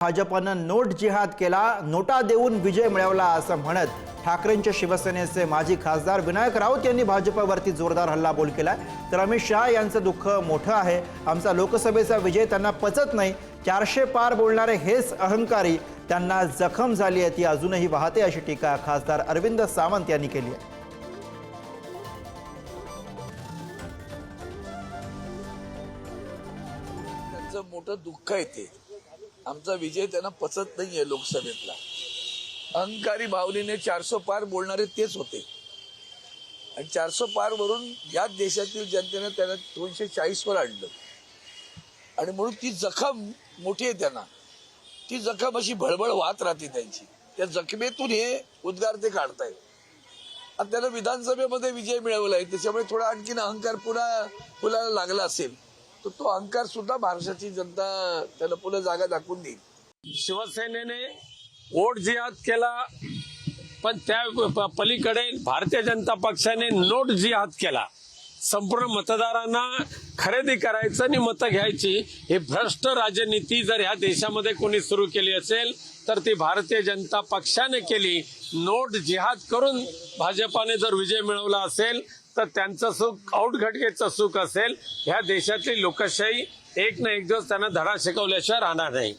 भाजपनं नोट जिहाद केला, नोटा देऊन विजय मिळवला असं म्हणत ठाकरेंच्या शिवसेनेचे माजी खासदार विनायक राऊत यांनी भाजपवरती जोरदार हल्लाबोल केलाय। तर अमित शहा यांचं दुःख मोठं आहे, आमचा लोकसभेचा विजय त्यांना पचत नाही, 400 पार बोलणारे हेच अहंकारी, त्यांना जखम झाली आहे ती अजूनही वाहते अशी टीका खासदार अरविंद सावंत यांनी केली आहे। त्यांचं मोठं दुःख आहे ते, आमचा विजय त्यांना पचत नाहीये लोकसभेतला। अहंकारी भावनेने 400 पार बोलणारे तेच होते आणि 400 पार वरून या देशातील जनतेने त्यांना 240 वर आणलं आणि म्हणून ती जखम मोठी आहे त्यांना, ती जखम अशी भळभळ वाहत राहते त्यांची, त्या जखमेतून हे उद्गार ते काढतायत। आता त्याला विधानसभेमध्ये विजय मिळवलाय, त्याच्यामुळे थोडा आणखीन अहंकार पुन्हा फुलायला लागला असेल, तर तो अहंकार सुद्धा महाराष्ट्राची जनता त्याला पुन्हा जागा दाखवून देईल। शिवसेनेने वोट जिहाद केला, पण त्या पलीकडे भारतीय जनता पक्षाने नोट जिहाद केला। संपूर्ण मतदारांना खरेदी करायचं आणि मतं घ्यायची ही भ्रष्ट राजनीती जर ह्या देशामध्ये कोणी सुरू केली असेल तर ती भारतीय जनता पक्षाने केली। नोट जिहाद करून भाजपाने जर विजय मिळवला असेल तर त्यांचं सुख औटघटकेचं सुख असेल। ह्या देशातली लोकशाही एक ना एक दिवस त्यांना धडा शिकवल्याशिवाय राहणार नाही।